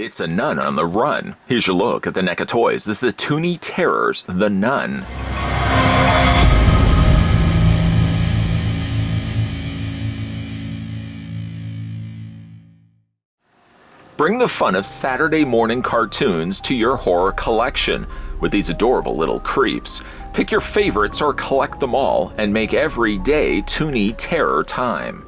It's a nun on the run. Here's your look at the NECA toys. This is the Toony Terrors, the Nun. Bring the fun of Saturday morning cartoons to your horror collection with these adorable little creeps. Pick your favorites or collect them all and make every day Toony Terror time.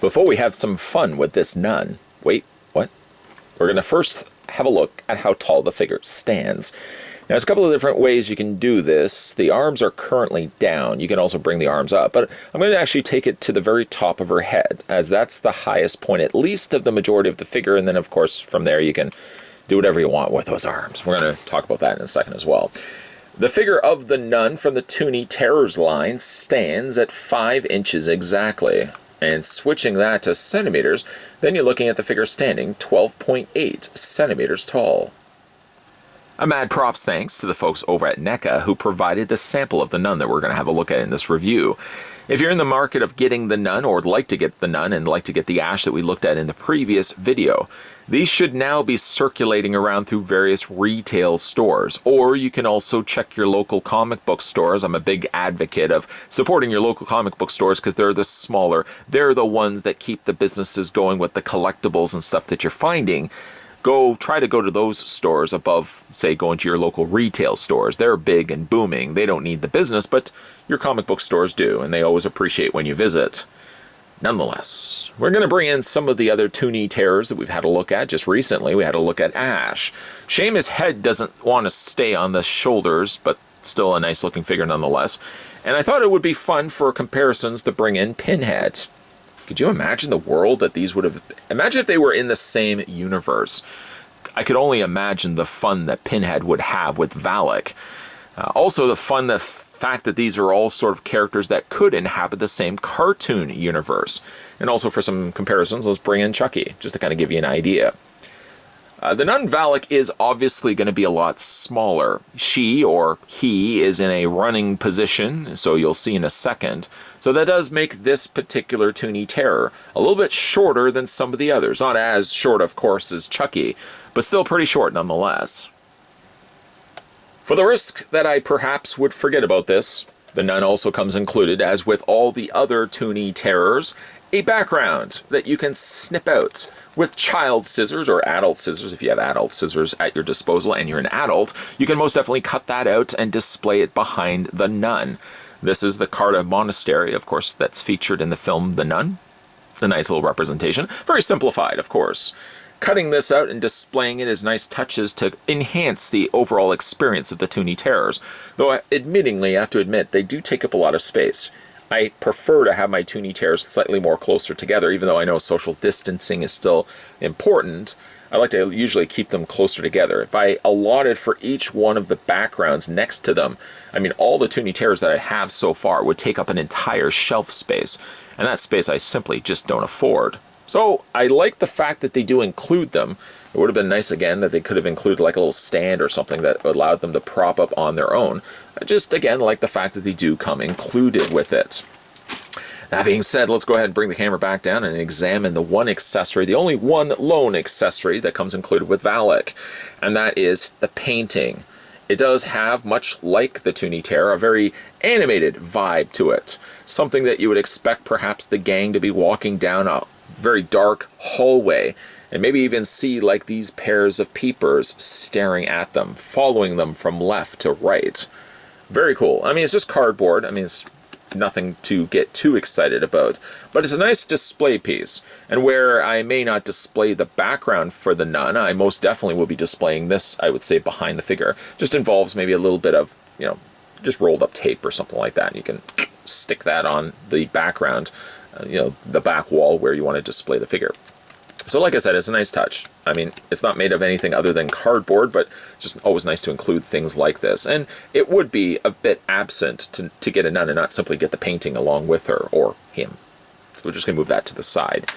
Before we have some fun with this nun, wait, what? We're going to first have a look at how tall the figure stands. Now, there's a couple of different ways you can do this. The arms are currently down. You can also bring the arms up, but I'm going to actually take it to the very top of her head, as that's the highest point, at least of the majority of the figure, and then, of course, from there you can do whatever you want with those arms. We're going to talk about that in a second as well. The figure of the nun from the Toony Terrors line stands at 5 inches exactly. And switching that to centimeters, then you're looking at the figure standing 12.8 centimeters tall. A mad props thanks to the folks over at NECA who provided the sample of the nun that we're going to have a look at in this review. If you're in the market of getting the nun, or would like to get the nun and like to get the ash that we looked at in the previous video, these should now be circulating around through various retail stores. Or you can also check your local comic book stores. I'm a big advocate of supporting your local comic book stores because they're the smaller. They're the ones that keep the businesses going with the collectibles and stuff that you're finding. Try to go to those stores above, say, going to your local retail stores. They're big and booming. They don't need the business, but your comic book stores do, and they always appreciate when you visit. Nonetheless, we're going to bring in some of the other Toony Terrors that we've had a look at just recently. We had a look at Ash. Shame his head doesn't want to stay on the shoulders, but still a nice looking figure nonetheless. And I thought it would be fun for comparisons to bring in Pinhead. Could you imagine the world that these would have... Imagine if they were in the same universe. I could only imagine the fun that Pinhead would have with Valak. Also the fact that these are all sort of characters that could inhabit the same cartoon universe. And also for some comparisons, let's bring in Chucky, just to kind of give you an idea. The nun Valak is obviously going to be a lot smaller. She, or he, is in a running position, so you'll see in a second. So that does make this particular Toony Terror a little bit shorter than some of the others. Not as short, of course, as Chucky, but still pretty short nonetheless. For the risk that I perhaps would forget about this, the nun also comes included, as with all the other Toony Terrors, a background that you can snip out with child scissors or adult scissors. If you have adult scissors at your disposal and you're an adult, you can most definitely cut that out and display it behind the nun. This is the Carta Monastery, of course, that's featured in the film The Nun. A nice little representation. Very simplified, of course. Cutting this out and displaying it is nice touches to enhance the overall experience of the Toony Terrors. Though, admittingly, I have to admit, they do take up a lot of space. I prefer to have my Toony Terrors slightly more closer together, even though I know social distancing is still important. I like to usually keep them closer together. If I allotted for each one of the backgrounds next to them, I mean, all the Toony Terrors that I have so far would take up an entire shelf space, and that space I simply just don't afford. So I like the fact that they do include them. It would have been nice, again, that they could have included like a little stand or something that allowed them to prop up on their own. I just, again, like the fact that they do come included with it. That being said, let's go ahead and bring the camera back down and examine the one accessory, the only one lone accessory that comes included with Valak, and that is the painting. It does have, much like the Toony Terror, a very animated vibe to it. Something that you would expect perhaps the gang to be walking down a very dark hallway and maybe even see like these pairs of peepers staring at them, following them from left to right. Very cool. I mean, it's just cardboard. I mean, it's nothing to get too excited about, but it's a nice display piece. And where I may not display the background for the nun, I most definitely will be displaying this, I would say, behind the figure. Just involves maybe a little bit of, just rolled up tape or something like that. And you can stick that on the background, the back wall where you want to display the figure. So like I said, it's a nice touch. I mean, it's not made of anything other than cardboard, but just always nice to include things like this. And it would be a bit absent to get a nun and not simply get the painting along with her or him. So we're just going to move that to the side.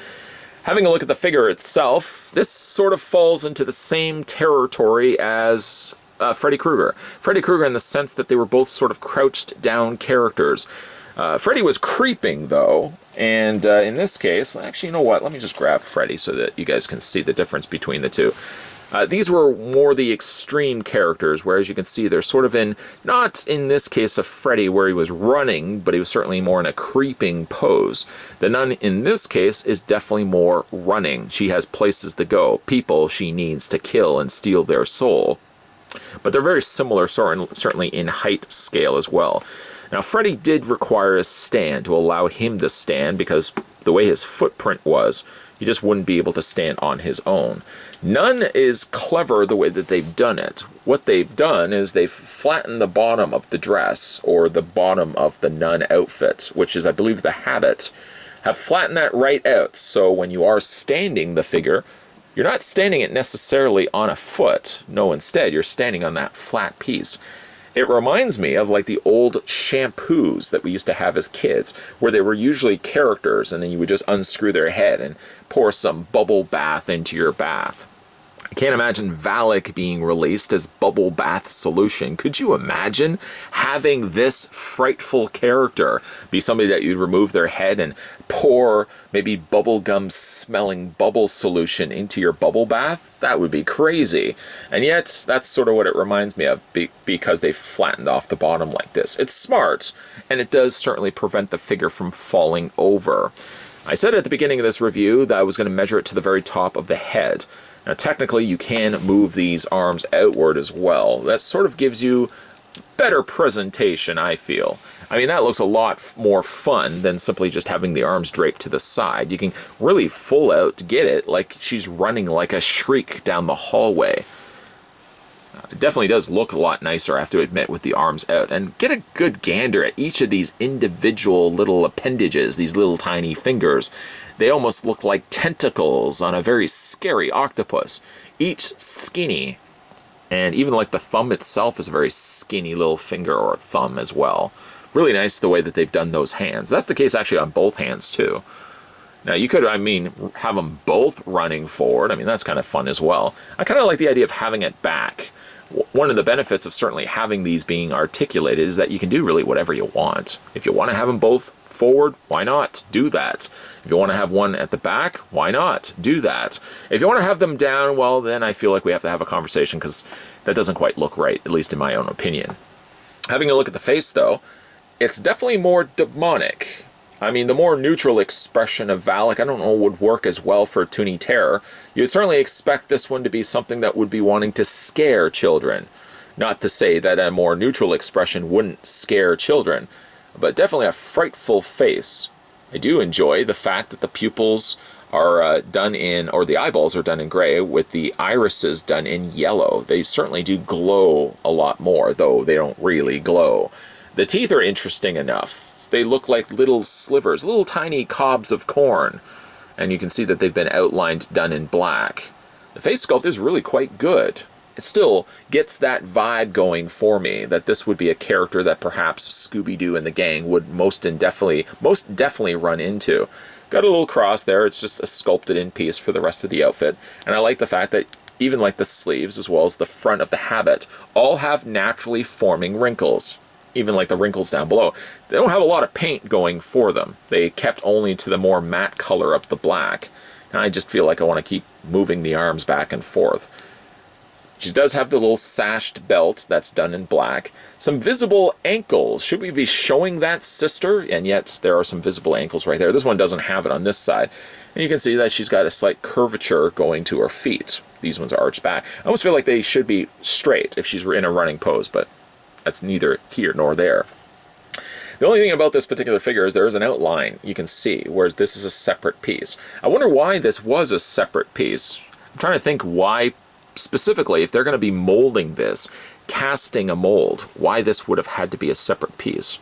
Having a look at the figure itself, this sort of falls into the same territory as Freddy Krueger. Freddy Krueger in the sense that they were both sort of crouched down characters. Freddy was creeping, though, and in this case, actually, you know what? Let me just grab Freddy so that you guys can see the difference between the two. These were more the extreme characters, whereas you can see they're sort of in, not in this case of Freddy where he was running, but he was certainly more in a creeping pose. The nun in this case is definitely more running. She has places to go, people she needs to kill and steal their soul. But they're very similar, certainly in height scale as well. Now, Freddy did require a stand to allow him to stand because the way his footprint was, he just wouldn't be able to stand on his own. Nun is clever the way that they've done it. What they've done is they've flattened the bottom of the dress, or the bottom of the nun outfit, which is, I believe, the habit. Have flattened that right out, so when you are standing the figure, you're not standing it necessarily on a foot. No, instead, you're standing on that flat piece. It reminds me of like the old shampoos that we used to have as kids, where they were usually characters, and then you would just unscrew their head and pour some bubble bath into your bath. I can't imagine Valak being released as bubble bath solution. Could you imagine having this frightful character be somebody that you'd remove their head and pour maybe bubblegum smelling bubble solution into your bubble bath? That would be crazy. And yet, that's sort of what it reminds me of because they flattened off the bottom like this. It's smart, and it does certainly prevent the figure from falling over. I said at the beginning of this review that I was going to measure it to the very top of the head. Now, technically, you can move these arms outward as well. That sort of gives you better presentation, I feel. I mean, that looks a lot more fun than simply just having the arms draped to the side. You can really full out get it like she's running like a shriek down the hallway. It definitely does look a lot nicer, I have to admit, with the arms out. And get a good gander at each of these individual little appendages, these little tiny fingers. They almost look like tentacles on a very scary octopus. Each skinny, and even like the thumb itself is a very skinny little finger or thumb as well. Really nice the way that they've done those hands. That's the case actually on both hands too. Now you could, have them both running forward. I mean, that's kind of fun as well. I kind of like the idea of having it back. One of the benefits of certainly having these being articulated is that you can do really whatever you want. If you want to have them both forward, why not? Do that. If you want to have one at the back, why not? Do that. If you want to have them down, well, then I feel like we have to have a conversation because that doesn't quite look right, at least in my own opinion. Having a look at the face, though, it's definitely more demonic. I mean, the more neutral expression of Valak, I don't know, would work as well for Toony Terror. You'd certainly expect this one to be something that would be wanting to scare children. Not to say that a more neutral expression wouldn't scare children, but definitely a frightful face. I do enjoy the fact that the pupils are done in, or the eyeballs are done in gray, with the irises done in yellow. They certainly do glow a lot more, though they don't really glow. The teeth are interesting enough. They look like little slivers, little tiny cobs of corn. And you can see that they've been outlined, done in black. The face sculpt is really quite good. It still gets that vibe going for me, that this would be a character that perhaps Scooby-Doo and the gang would most definitely run into. Got a little cross there, it's just a sculpted in piece for the rest of the outfit. And I like the fact that even like the sleeves, as well as the front of the habit, all have naturally forming wrinkles. Even like the wrinkles down below. They don't have a lot of paint going for them. They kept only to the more matte color of the black. And I just feel like I want to keep moving the arms back and forth. She does have the little sashed belt that's done in black. Some visible ankles. Should we be showing that, sister? And yet there are some visible ankles right there. This one doesn't have it on this side. And you can see that she's got a slight curvature going to her feet. These ones are arched back. I almost feel like they should be straight if she's in a running pose, but that's neither here nor there. The only thing about this particular figure is there is an outline you can see, whereas this is a separate piece. I wonder why this was a separate piece. I'm trying to think why specifically, if they're going to be molding this, casting a mold, why this would have had to be a separate piece.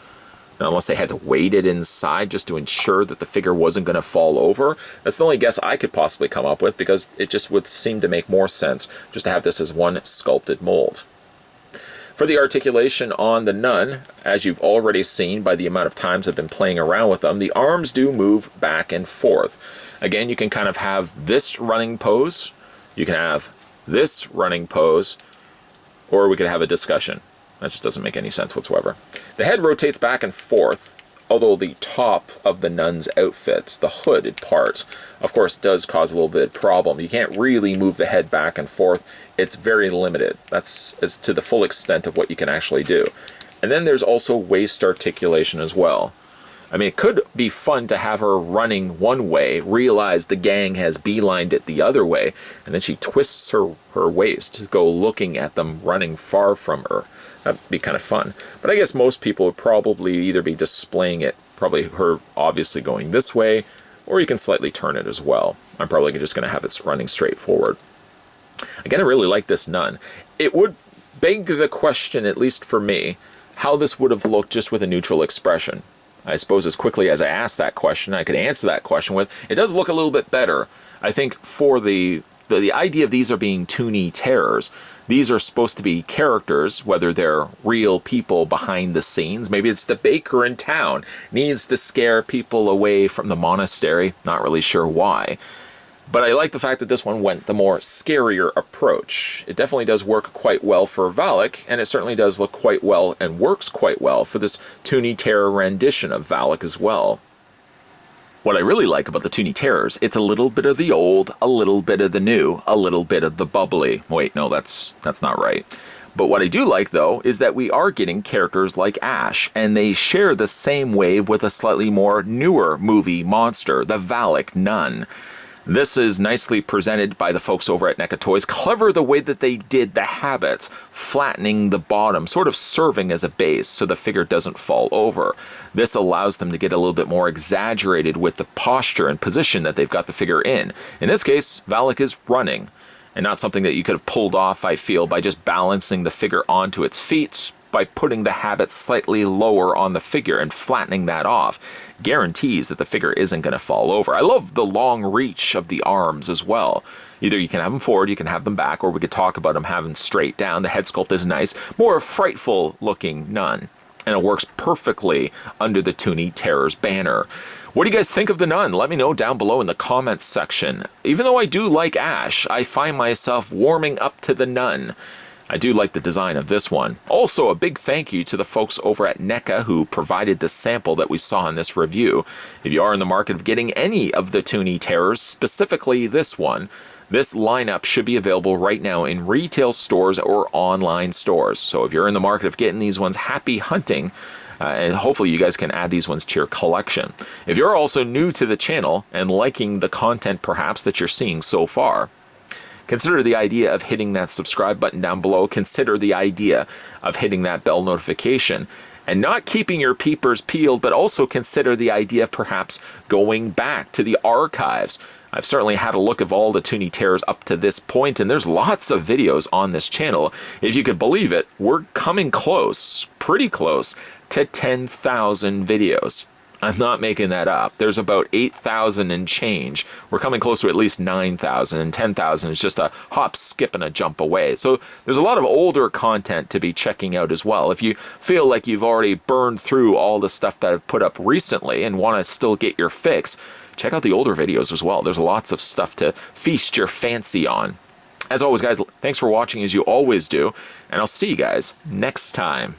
Now, unless they had to weight it inside just to ensure that the figure wasn't going to fall over. That's the only guess I could possibly come up with, because it just would seem to make more sense just to have this as one sculpted mold. For the articulation on the nun, as you've already seen by the amount of times I've been playing around with them, the arms do move back and forth. Again, you can kind of have this running pose, you can have this running pose, or we could have a discussion. That just doesn't make any sense whatsoever. The head rotates back and forth, although the top of the nun's outfits, the hooded part, of course, does cause a little bit of problem. You can't really move the head back and forth. It's very limited. That's to the full extent of what you can actually do. And then there's also waist articulation as well. I mean, it could be fun to have her running one way, realize the gang has beelined it the other way, and then she twists her waist to go looking at them running far from her. That'd be kind of fun. But I guess most people would probably either be displaying it, probably her obviously going this way, or you can slightly turn it as well. I'm probably just going to have it running straight forward. Again, I really like this nun. It would beg the question, at least for me, how this would have looked just with a neutral expression. I suppose as quickly as I asked that question, I could answer that question with, it does look a little bit better. I think for the idea of these are being Toony terrors, these are supposed to be characters, whether they're real people behind the scenes. Maybe it's the baker in town, needs to scare people away from the monastery. Not really sure why. But I like the fact that this one went the more scarier approach. It definitely does work quite well for Valak, and it certainly does look quite well and works quite well for this Toony Terror rendition of Valak as well. What I really like about the Toony Terrors, it's a little bit of the old, a little bit of the new, a little bit of the bubbly. Wait, no, that's not right. But what I do like, though, is that we are getting characters like Ash, and they share the same wave with a slightly more newer movie monster, the Valak Nun. This is nicely presented by the folks over at NECA Toys. Clever the way that they did the habits, flattening the bottom, sort of serving as a base so the figure doesn't fall over. This allows them to get a little bit more exaggerated with the posture and position that they've got the figure in. In this case, Valak is running, and not something that you could have pulled off, I feel, by just balancing the figure onto its feet, by putting the habit slightly lower on the figure and flattening that off. Guarantees that the figure isn't going to fall over. I love the long reach of the arms as well. Either you can have them forward, you can have them back, or we could talk about them having straight down. The head sculpt is nice. More frightful looking nun. And it works perfectly under the Toony Terrors banner. What do you guys think of the nun? Let me know down below in the comments section. Even though I do like Ash, I find myself warming up to the nun. I do like the design of this one. Also, a big thank you to the folks over at NECA who provided the sample that we saw in this review. If you are in the market of getting any of the Toony Terrors, specifically this one, this lineup should be available right now in retail stores or online stores. So if you're in the market of getting these ones, happy hunting. And hopefully you guys can add these ones to your collection. If you're also new to the channel and liking the content perhaps that you're seeing so far, consider the idea of hitting that subscribe button down below. Consider the idea of hitting that bell notification. And not keeping your peepers peeled, but also consider the idea of perhaps going back to the archives. I've certainly had a look of all the Toony Terrors up to this point, and there's lots of videos on this channel. If you could believe it, we're coming close, pretty close, to 10,000 videos. I'm not making that up. There's about 8,000 and change. We're coming close to at least 9,000, and 10,000 is just a hop, skip, and a jump away. So there's a lot of older content to be checking out as well. If you feel like you've already burned through all the stuff that I've put up recently and want to still get your fix, check out the older videos as well. There's lots of stuff to feast your fancy on. As always, guys, thanks for watching as you always do, and I'll see you guys next time.